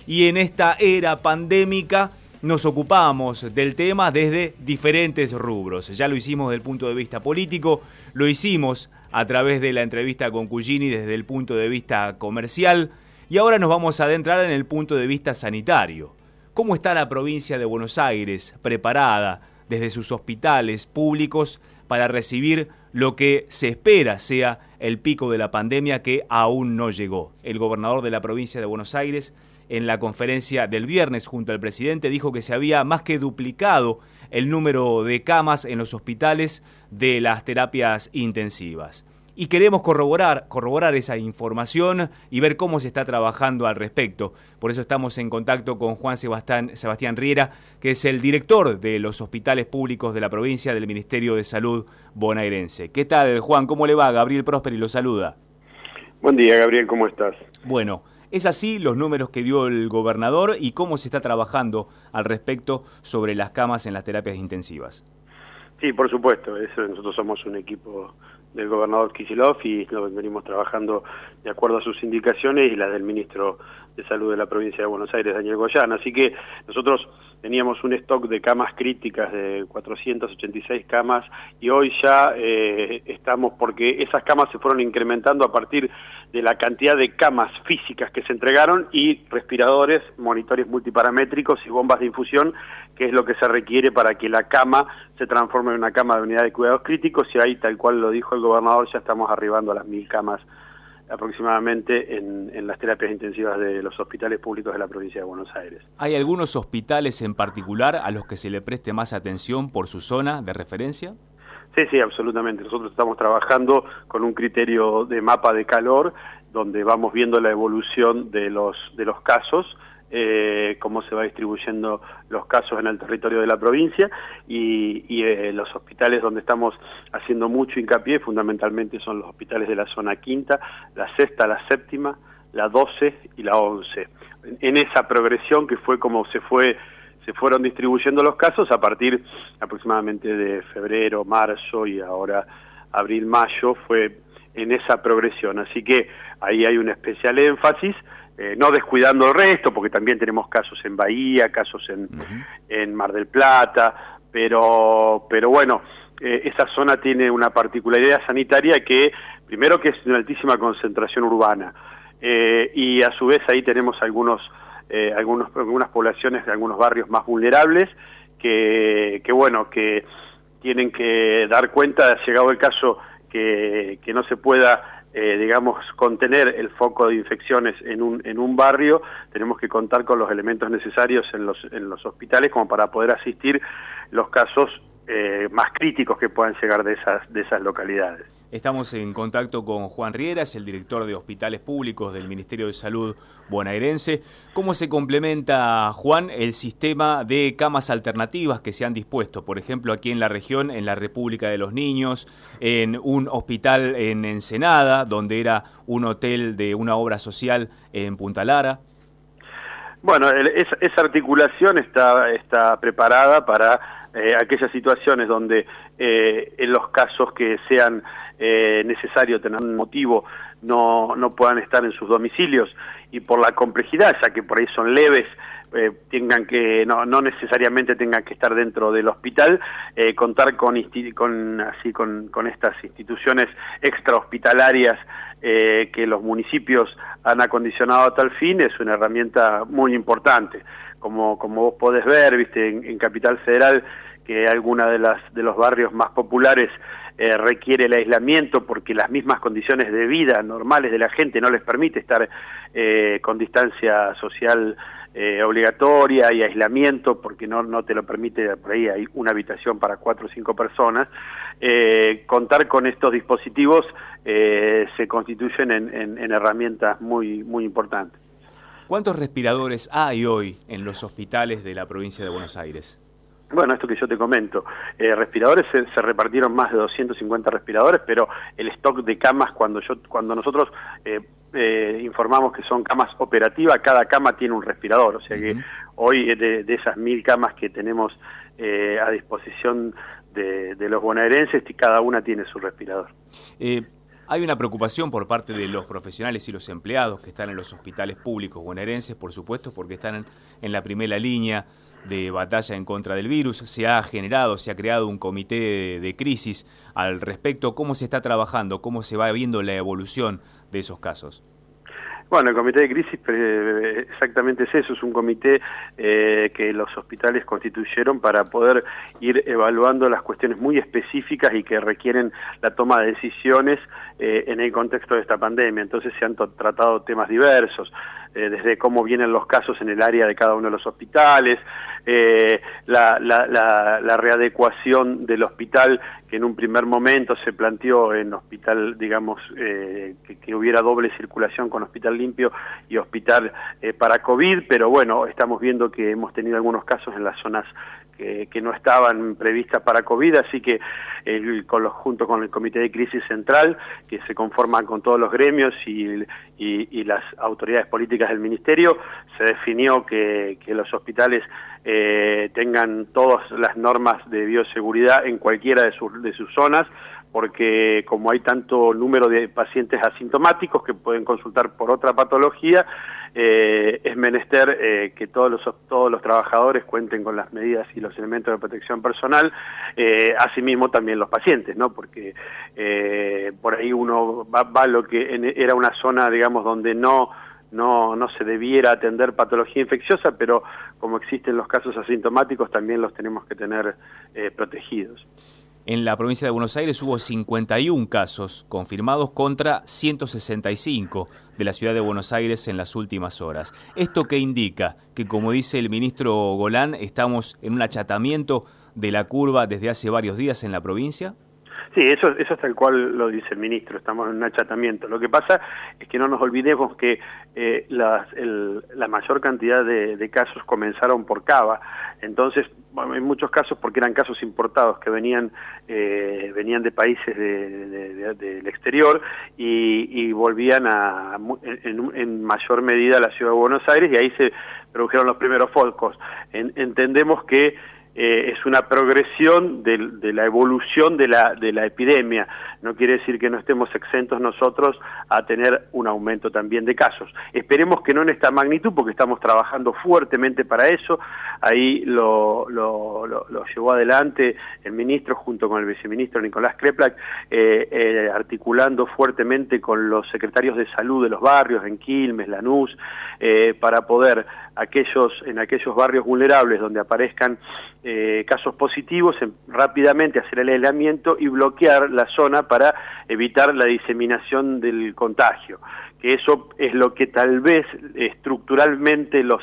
y en esta era pandémica nos ocupamos del tema desde diferentes rubros. Ya lo hicimos desde el punto de vista político, lo hicimos a través de la entrevista con Cugini desde el punto de vista comercial y ahora nos vamos a adentrar en el punto de vista sanitario. ¿Cómo está la provincia de Buenos Aires preparada desde sus hospitales públicos para recibir lo que se espera sea el pico de la pandemia que aún no llegó? El gobernador de la provincia de Buenos Aires, en la conferencia del viernes junto al presidente, dijo que se había más que duplicado el número de camas en los hospitales de las terapias intensivas. Y queremos corroborar esa información y ver cómo se está trabajando al respecto. Por eso estamos en contacto con Juan Sebastián Riera, que es el director de los hospitales públicos de la provincia del Ministerio de Salud bonaerense. ¿Qué tal, Juan? ¿Cómo le va? Gabriel Prosperi lo saluda. Buen día, Gabriel, ¿cómo estás? Bueno, ¿es así los números que dio el gobernador y cómo se está trabajando al respecto sobre las camas en las terapias intensivas? Sí, por supuesto, nosotros somos un equipo del gobernador Kicillof y venimos trabajando de acuerdo a sus indicaciones y las del ministro de Salud de la provincia de Buenos Aires, Daniel Goyán. Así que nosotros teníamos un stock de camas críticas de 486 camas y hoy ya estamos, porque esas camas se fueron incrementando a partir de la cantidad de camas físicas que se entregaron y respiradores, monitores multiparamétricos y bombas de infusión, que es lo que se requiere para que la cama se transforme en una cama de unidad de cuidados críticos, y ahí, tal cual lo dijo el gobernador, ya estamos arribando a las 1000 camas aproximadamente en las terapias intensivas de los hospitales públicos de la provincia de Buenos Aires. ¿Hay algunos hospitales en particular a los que se le preste más atención por su zona de referencia? Sí, absolutamente. Nosotros estamos trabajando con un criterio de mapa de calor, donde vamos viendo la evolución de los casos, cómo se va distribuyendo los casos en el territorio de la provincia y los hospitales donde estamos haciendo mucho hincapié fundamentalmente son los hospitales de la zona quinta, la sexta, la séptima, la 12 y la 11. En esa progresión que fue como se fueron distribuyendo los casos a partir aproximadamente de febrero, marzo y ahora abril, mayo, fue en esa progresión. Así que ahí hay un especial énfasis, no descuidando el resto, porque también tenemos casos en Bahía, casos en Mar del Plata, pero bueno, esa zona tiene una particularidad sanitaria que, primero, que es una altísima concentración urbana, y a su vez ahí tenemos algunas poblaciones de algunos barrios más vulnerables que tienen que dar cuenta, llegado el caso, que no se pueda contener el foco de infecciones en un barrio, tenemos que contar con los elementos necesarios en los hospitales como para poder asistir los casos más críticos que puedan llegar de esas localidades. Estamos en contacto con Juan Riera, es el director de Hospitales Públicos del Ministerio de Salud bonaerense. ¿Cómo se complementa, Juan, el sistema de camas alternativas que se han dispuesto, por ejemplo, aquí en la región, en la República de los Niños, en un hospital en Ensenada, donde era un hotel de una obra social en Punta Lara? Bueno, esa articulación está preparada para aquellas situaciones donde en los casos que sean necesario tener un motivo no puedan estar en sus domicilios y por la complejidad, ya que por ahí son leves, no necesariamente tengan que estar dentro del hospital, contar con estas instituciones extrahospitalarias que los municipios han acondicionado a tal fin es una herramienta muy importante. Como vos podés ver, viste, en Capital Federal, que alguna de los barrios más populares requiere el aislamiento porque las mismas condiciones de vida normales de la gente no les permite estar con distancia social obligatoria y aislamiento porque no te lo permite, por ahí hay una habitación para 4 o 5 personas. Contar con estos dispositivos se constituyen en herramientas muy importantes. ¿Cuántos respiradores hay hoy en los hospitales de la provincia de Buenos Aires? Bueno, esto que yo te comento, respiradores se repartieron más de 250 respiradores, pero el stock de camas, cuando nosotros informamos que son camas operativas, cada cama tiene un respirador, o sea que hoy de esas 1000 camas que tenemos a disposición de los bonaerenses, cada una tiene su respirador. Hay una preocupación por parte de los profesionales y los empleados que están en los hospitales públicos bonaerenses, por supuesto, porque están en la primera línea de batalla en contra del virus. Se ha creado un comité de crisis al respecto. ¿Cómo se está trabajando? ¿Cómo se va viendo la evolución de esos casos? Bueno, el comité de crisis exactamente es eso, es un comité que los hospitales constituyeron para poder ir evaluando las cuestiones muy específicas y que requieren la toma de decisiones en el contexto de esta pandemia. Entonces se han tratado temas diversos, desde cómo vienen los casos en el área de cada uno de los hospitales, la readecuación del hospital, que en un primer momento se planteó en hospital, digamos, que hubiera doble circulación con hospital limpio y hospital para COVID, pero bueno, estamos viendo que hemos tenido algunos casos en las zonas que no estaban previstas para COVID, así que junto con el Comité de Crisis Central, que se conforma con todos los gremios y las autoridades políticas del Ministerio, se definió que los hospitales tengan todas las normas de bioseguridad en cualquiera de sus zonas, porque como hay tanto número de pacientes asintomáticos que pueden consultar por otra patología, es menester que todos los trabajadores cuenten con las medidas y los elementos de protección personal, asimismo también los pacientes, ¿no? Porque por ahí uno va a lo que era una zona, digamos, donde no se debiera atender patología infecciosa, pero como existen los casos asintomáticos también los tenemos que tener protegidos. En la provincia de Buenos Aires hubo 51 casos confirmados contra 165 de la ciudad de Buenos Aires en las últimas horas. ¿Esto qué indica? Que, como dice el ministro Golán, estamos en un achatamiento de la curva desde hace varios días en la provincia. Sí, eso es tal cual lo dice el ministro, estamos en un achatamiento. Lo que pasa es que no nos olvidemos que la mayor cantidad de casos comenzaron por Cava, entonces en muchos casos porque eran casos importados que venían de países del exterior y volvían en mayor medida a la ciudad de Buenos Aires, y ahí se produjeron los primeros focos. Entendemos que es una progresión de la evolución de la epidemia. No quiere decir que no estemos exentos nosotros a tener un aumento también de casos. Esperemos que no en esta magnitud, porque estamos trabajando fuertemente para eso. Ahí lo llevó adelante el ministro junto con el viceministro Nicolás Kreplak, articulando fuertemente con los secretarios de salud de los barrios, en Quilmes, Lanús, para poder en aquellos barrios vulnerables donde aparezcan casos positivos, rápidamente hacer el aislamiento y bloquear la zona para evitar la diseminación del contagio, que eso es lo que tal vez estructuralmente los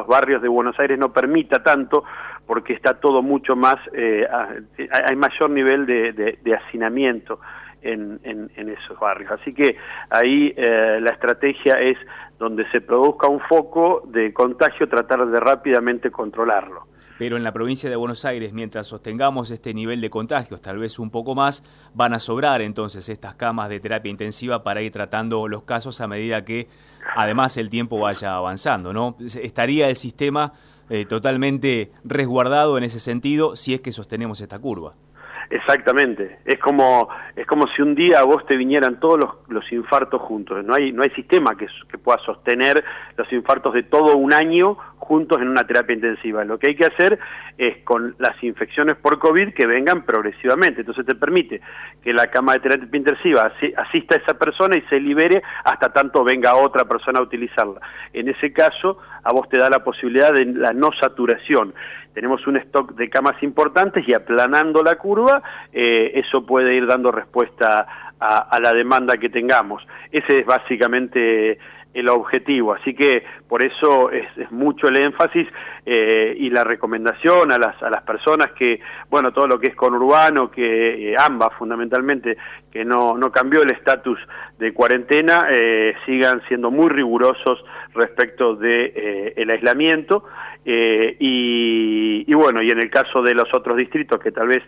barrios de Buenos Aires no permita tanto, porque está todo mucho más, hay mayor nivel de hacinamiento en esos barrios. Así que ahí la estrategia es, donde se produzca un foco de contagio, tratar de rápidamente controlarlo. Pero en la provincia de Buenos Aires, mientras sostengamos este nivel de contagios, tal vez un poco más, van a sobrar entonces estas camas de terapia intensiva para ir tratando los casos a medida que además el tiempo vaya avanzando, ¿no? ¿Estaría el sistema totalmente resguardado en ese sentido si es que sostenemos esta curva? Exactamente, es como si un día a vos te vinieran todos los infartos juntos. No hay sistema que pueda sostener los infartos de todo un año juntos en una terapia intensiva. Lo que hay que hacer es, con las infecciones por COVID, que vengan progresivamente. Entonces te permite que la cama de terapia intensiva asista a esa persona y se libere hasta tanto venga otra persona a utilizarla. En ese caso, a vos te da la posibilidad de la no saturación. Tenemos un stock de camas importantes y, aplanando la curva, eso puede ir dando respuesta a la demanda que tengamos. Ese es básicamente el objetivo, así que por eso es mucho el énfasis y la recomendación a las personas que, bueno, todo lo que es conurbano, que AMBA fundamentalmente, que no cambió el estatus de cuarentena, sigan siendo muy rigurosos respecto de el aislamiento, y bueno, y en el caso de los otros distritos que tal vez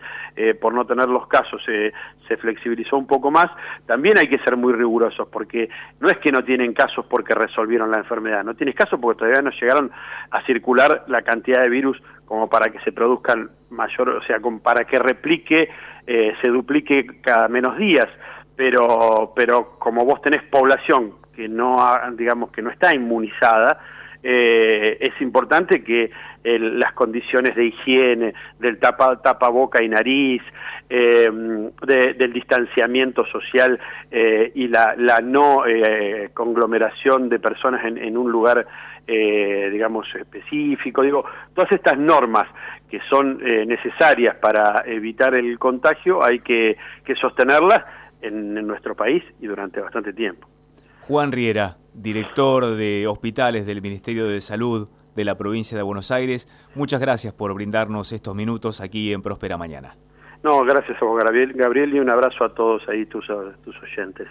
por no tener los casos se flexibilizó un poco más, también hay que ser muy rigurosos, porque no es que no tienen casos porque resolvieron la enfermedad, no tienes casos porque todavía no llegaron a circular la cantidad de virus como para que se produzcan mayor, o sea, como para que replique, se duplique cada menos días. pero como vos tenés población que no, digamos, que no está inmunizada, es importante que las condiciones de higiene, del tapaboca y nariz, del distanciamiento social y la no conglomeración de personas en un lugar, digamos, específico. Digo, todas estas normas que son necesarias para evitar el contagio hay que sostenerlas en nuestro país y durante bastante tiempo. Juan Riera, director de hospitales del Ministerio de Salud de la provincia de Buenos Aires, muchas gracias por brindarnos estos minutos aquí en Próspera Mañana. No, gracias a vos, Gabriel, y un abrazo a todos ahí tus oyentes.